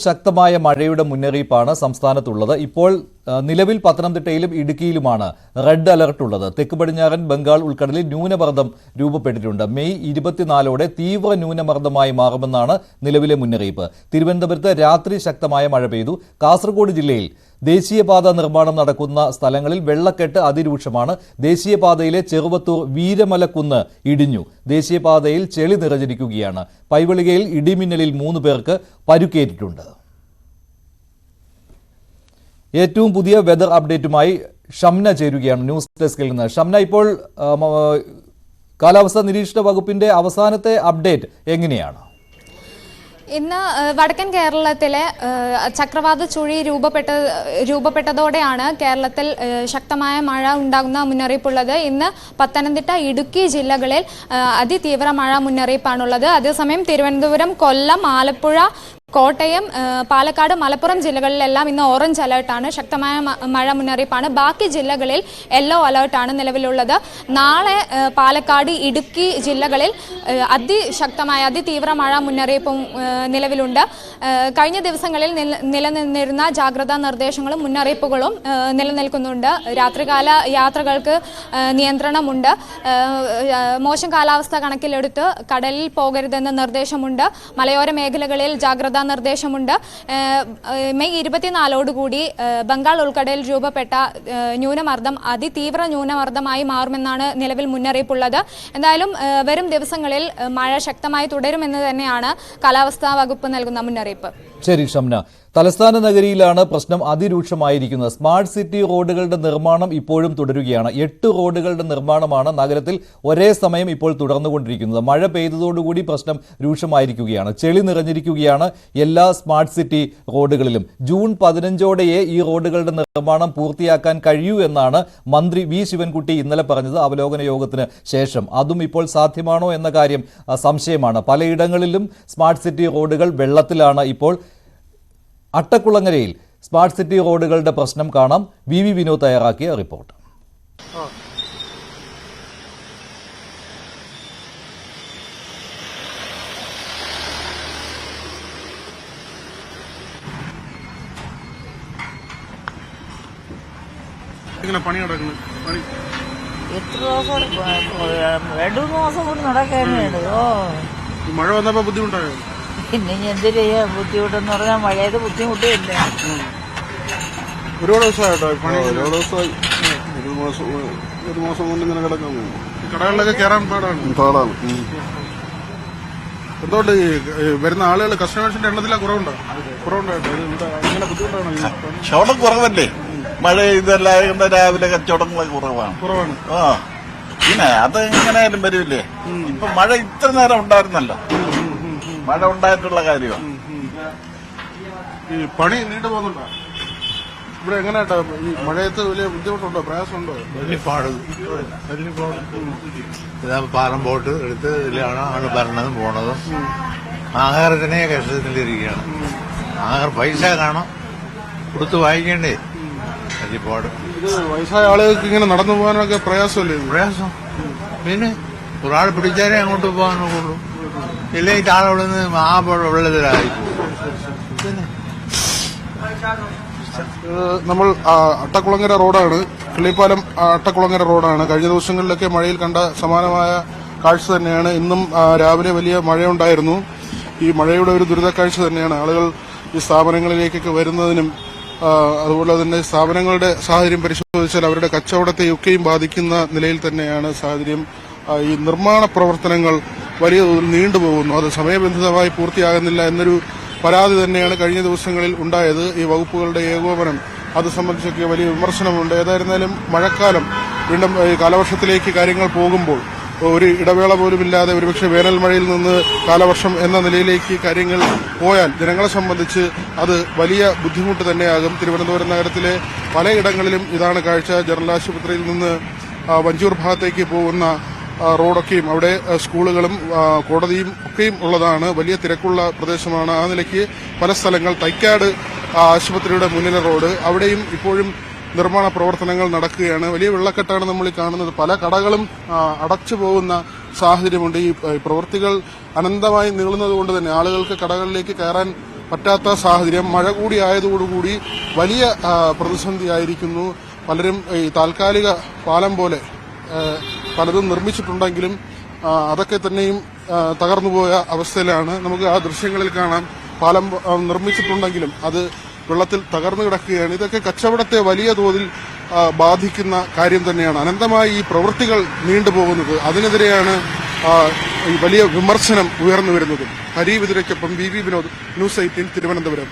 ശക്തമായ മഴയുടെ മുന്നറിയിപ്പാണ് സംസ്ഥാനത്തുള്ളത്. ഇപ്പോൾ നിലവിൽ പത്തനംതിട്ടയിലും ഇടുക്കിയിലുമാണ് റെഡ് അലർട്ട് ഉള്ളത്. തെക്ക് പടിഞ്ഞാറൻ ബംഗാൾ ഉൾക്കടലിൽ ന്യൂനമർദ്ദം രൂപപ്പെട്ടിട്ടുണ്ട്. മെയ് 24 തീവ്ര ന്യൂനമർദ്ദമായി മാറുമെന്നാണ് നിലവിലെ മുന്നറിയിപ്പ്. തിരുവനന്തപുരത്ത് രാത്രി ശക്തമായ മഴ പെയ്തു. കാസർഗോഡ് ജില്ലയിൽ ദേശീയപാത നിർമ്മാണം നടക്കുന്ന സ്ഥലങ്ങളിൽ വെള്ളക്കെട്ട് അതിരൂക്ഷമാണ്. ദേശീയപാതയിലെ ചെറുവത്തൂർ വീരമലക്കുന്ന് ഇടിഞ്ഞു. ദേശീയപാതയിൽ ചെളി നിറഞ്ഞിരിക്കുകയാണ്. പൈവളികയിൽ ഇടിമിന്നലിൽ 3 പേർക്ക് പരുക്കേറ്റിട്ടുണ്ട്. ഏറ്റവും പുതിയ വെതർ അപ്ഡേറ്റുമായി ഷംന ചേരുകയാണ് ന്യൂസ് ഡെസ്കിൽ നിന്ന്. ഷംന, ഇപ്പോൾ കാലാവസ്ഥാ നിരീക്ഷണ വകുപ്പിന്റെ അവസാനത്തെ അപ്ഡേറ്റ് എങ്ങനെയാണ്? ഇന്ന് വടക്കൻ കേരളത്തിലെ ചക്രവാത ചുഴി രൂപപ്പെട്ടതോടെയാണ് കേരളത്തിൽ ശക്തമായ മഴ ഉണ്ടാകുന്ന മുന്നറിയിപ്പുള്ളത്. ഇന്ന് പത്തനംതിട്ട, ഇടുക്കി ജില്ലകളിൽ അതിതീവ്ര മഴ മുന്നറിയിപ്പാണുള്ളത്. അതേസമയം തിരുവനന്തപുരം, കൊല്ലം, ആലപ്പുഴ, കോട്ടയം, പാലക്കാട്, മലപ്പുറം ജില്ലകളിലെല്ലാം ഇന്ന് ഓറഞ്ച് അലേർട്ടാണ്. ശക്തമായ മഴ മുന്നറിയിപ്പാണ്. ബാക്കി ജില്ലകളിൽ യെല്ലോ അലേർട്ടാണ് നിലവിലുള്ളത്. നാളെ പാലക്കാട്, ഇടുക്കി ജില്ലകളിൽ അതിശക്തമായ അതിതീവ്ര മഴ മുന്നറിയിപ്പും നിലവിലുണ്ട്. കഴിഞ്ഞ ദിവസങ്ങളിൽ നിലനിന്നിരുന്ന ജാഗ്രതാ നിർദ്ദേശങ്ങളും മുന്നറിയിപ്പുകളും നിലനിൽക്കുന്നുണ്ട്. രാത്രികാല യാത്രകൾക്ക് നിയന്ത്രണമുണ്ട്. മോശം കാലാവസ്ഥ കണക്കിലെടുത്ത് കടലിൽ പോകരുതെന്ന നിർദ്ദേശമുണ്ട്. മലയോര മേഖലകളിൽ ജാഗ്രതാ നിർദ്ദേശമുണ്ട്. മെയ് 24 ബംഗാൾ ഉൾക്കടലിൽ രൂപപ്പെട്ട ന്യൂനമർദ്ദം അതിതീവ്ര ന്യൂനമർദ്ദമായി മാറുമെന്നാണ് നിലവിൽ മുന്നറിയിപ്പുള്ളത്. എന്തായാലും വരും ദിവസങ്ങളിൽ മഴ ശക്തമായി തുടരുമെന്ന് തന്നെയാണ് കാലാവസ്ഥാ വകുപ്പ് നൽകുന്ന മുന്നറിയിപ്പ്. ശരി ഷംന, തലസ്ഥാന നഗരിയിലാണ് പ്രശ്നം അതിരൂക്ഷമായിരിക്കുന്നത്. സ്മാർട്ട് സിറ്റി റോഡുകളുടെ നിർമ്മാണം ഇപ്പോഴും തുടരുകയാണ്. 8 റോഡുകളുടെ നിർമ്മാണമാണ് നഗരത്തിൽ ഒരേ സമയം ഇപ്പോൾ തുടർന്നുകൊണ്ടിരിക്കുന്നത്. മഴ പെയ്തതോടുകൂടി പ്രശ്നം രൂക്ഷമായിരിക്കുകയാണ്. ചെളി നിറഞ്ഞിരിക്കുകയാണ് എല്ലാ സ്മാർട്ട് സിറ്റി റോഡുകളിലും. ജൂൺ 15 ഈ റോഡുകളുടെ നിർമ്മാണം പൂർത്തിയാക്കാൻ കഴിയൂ എന്നാണ് മന്ത്രി വി ശിവൻകുട്ടി ഇന്നലെ പറഞ്ഞത് അവലോകന യോഗത്തിന് ശേഷം. അതും ഇപ്പോൾ സാധ്യമാണോ എന്ന കാര്യം സംശയമാണ്. പലയിടങ്ങളിലും സ്മാർട്ട് സിറ്റി റോഡുകൾ വെള്ളത്തിലാണ്. ഇപ്പോൾ അട്ടക്കുളങ്ങരയിൽ സ്മാർട്ട് സിറ്റി റോഡുകളുടെ പ്രശ്നം കാണാം. വി വിനോദ് തയ്യാറാക്കിയ റിപ്പോർട്ട്. പണി നടക്കുന്നു. എത്ര ദിവസം 2-3 മാസം കൊണ്ട് നടക്കാനാണ്. മഴ വന്നപ്പോ ബുദ്ധിമുട്ടായോ? പിന്നെ എന്ത് ചെയ്യാ, ബുദ്ധിമുട്ടെന്ന് പറഞ്ഞാൽ മഴയത് ബുദ്ധിമുട്ടില്ല. ഒരുപാട് ദിവസമായിട്ടോ പണി? ഒരുപാട് ദിവസമായി. ഒരു മാസം കൊണ്ട് ഇങ്ങനെ കിടക്കാൻ പോകും. കടകളിലൊക്കെ കയറാൻ പാടാണ്. എന്തുകൊണ്ട് വരുന്ന ആളുകൾ കസ്റ്റമേഴ്സിന്റെ എണ്ണത്തിലെ കുറവുണ്ടായിട്ടോ? ഇങ്ങനെ ബുദ്ധിമുട്ടാണോ? കച്ചവടം കുറവല്ലേ, മഴ ഇതെല്ലാം രാവിലെ കച്ചവടങ്ങളൊക്കെ കുറവാണ്. പിന്നെ അത് എങ്ങനെയായാലും വരില്ലേ. ഇപ്പൊ മഴ ഇത്ര നേരം ഉണ്ടായിരുന്നല്ലോ, മഴ ഉണ്ടായിട്ടുള്ള കാര്യമാണ്. ഈ പണി നീണ്ടു പോകുന്നുണ്ടോ ഇവിടെ? എങ്ങനെയാട്ടോ ഈ മഴയത്ത് വലിയ ബുദ്ധിമുട്ടുണ്ടോ, പ്രയാസമുണ്ടോ? വലിയ പാട്. പാലം പോട്ട് എടുത്ത് ഇതിലാണ് വരണതും പോണതും. ആഹാരത്തിനെ കഷ്ടത്തിലിരിക്കുകയാണ്. ആഹാരം പൈസ കാണാം, കൊടുത്ത് വാങ്ങിക്കേണ്ടേ. വലിയപാട്. ഇത് വയസ്സായ ആളുകൾക്ക് ഇങ്ങനെ നടന്നു പോകാനൊക്കെ പ്രയാസമല്ലേ? പ്രയാസം. പിന്നെ ഒരാൾ പിടിച്ചാലേ അങ്ങോട്ട് പോകാൻ നോക്കുള്ളൂ. ഇല്ലെങ്കിൽ ആളവിടെ നിന്ന് വെള്ളത്തിലായി പോകും. നമ്മൾ അട്ടക്കുളങ്ങര റോഡാണ്, കിള്ളിപ്പാലം അട്ടക്കുളങ്ങര റോഡാണ്. കഴിഞ്ഞ ദിവസങ്ങളിലൊക്കെ മഴയിൽ കണ്ട സമാനമായ കാഴ്ച തന്നെയാണ്. ഇന്നും രാവിലെ വലിയ മഴയുണ്ടായിരുന്നു. ഈ മഴയുടെ ഒരു ദുരിതക്കാഴ്ച തന്നെയാണ്. ആളുകൾ ഈ സ്ഥാപനങ്ങളിലേക്കൊക്കെ വരുന്നതിനും അതുപോലെ തന്നെ സ്ഥാപനങ്ങളുടെ സാഹചര്യം പരിശോധിച്ചാൽ അവരുടെ കച്ചവടത്തെയൊക്കെയും ബാധിക്കുന്ന നിലയിൽ തന്നെയാണ് സാഹചര്യം. ഈ നിർമ്മാണ പ്രവർത്തനങ്ങൾ വലിയ നീണ്ടുപോകുന്നു, അത് സമയബന്ധിതമായി പൂർത്തിയാകുന്നില്ല എന്നൊരു പരാതി തന്നെയാണ് കഴിഞ്ഞ ദിവസങ്ങളിൽ ഉണ്ടായത്. ഈ വകുപ്പുകളുടെ ഏകോപനം അത് സംബന്ധിച്ചൊക്കെ വലിയ വിമർശനമുണ്ട്. ഏതായിരുന്നാലും മഴക്കാലം വീണ്ടും കാലവർഷത്തിലേക്ക് കാര്യങ്ങൾ പോകുമ്പോൾ ഒരു ഇടവേള പോലുമില്ലാതെ ഒരുപക്ഷെ വേനൽ മഴയിൽ നിന്ന് കാലവർഷം എന്ന നിലയിലേക്ക് കാര്യങ്ങൾ പോയാൽ ജനങ്ങളെ സംബന്ധിച്ച് അത് വലിയ ബുദ്ധിമുട്ട് തന്നെയാകും. തിരുവനന്തപുരം നഗരത്തിലെ പലയിടങ്ങളിലും ഇതാണ് കാഴ്ച. ജനറൽ ആശുപത്രിയിൽ നിന്ന് വഞ്ചൂർ ഭാഗത്തേക്ക് പോകുന്ന റോഡൊക്കെയും അവിടെ സ്കൂളുകളും കോടതിയും ഒക്കെയും ഉള്ളതാണ്. വലിയ തിരക്കുള്ള പ്രദേശമാണ്. ആ നിലയ്ക്ക് പല സ്ഥലങ്ങൾ, തൈക്കാട് ആശുപത്രിയുടെ മുന്നിലെ റോഡ്, അവിടെയും ഇപ്പോഴും നിർമ്മാണ പ്രവർത്തനങ്ങൾ നടക്കുകയാണ്. വലിയ വെള്ളക്കെട്ടാണ് നമ്മൾ ഈ കാണുന്നത്. പല കടകളും അടച്ചു പോകുന്ന സാഹചര്യമുണ്ട്. ഈ പ്രവൃത്തികൾ അനന്തമായി നീളുന്നത് കൊണ്ട് തന്നെ ആളുകൾക്ക് കടകളിലേക്ക് കയറാൻ പറ്റാത്ത സാഹചര്യം. മഴ കൂടി ആയതോടുകൂടി വലിയ പ്രതിസന്ധിയായിരിക്കുന്നു. പലരും ഈ താൽക്കാലിക പാലം പോലെ പലതും നിർമ്മിച്ചിട്ടുണ്ടെങ്കിലും അതൊക്കെ തന്നെയും തകർന്നുപോയ അവസ്ഥയിലാണ്. നമുക്ക് ആ ദൃശ്യങ്ങളിൽ കാണാം, പാലം നിർമ്മിച്ചിട്ടുണ്ടെങ്കിലും അത് വെള്ളത്തിൽ തകർന്നു കിടക്കുകയാണ്. ഇതൊക്കെ കച്ചവടത്തെ വലിയ തോതിൽ ബാധിക്കുന്ന കാര്യം തന്നെയാണ്. അനന്തമായി ഈ പ്രവൃത്തികൾ നീണ്ടുപോകുന്നത്, അതിനെതിരെയാണ് വലിയ വിമർശനം ഉയർന്നു വരുന്നത്. ഹരി വിതുരയ്ക്കൊപ്പം വി വിനോദ്, ന്യൂസ് 18 തിരുവനന്തപുരം.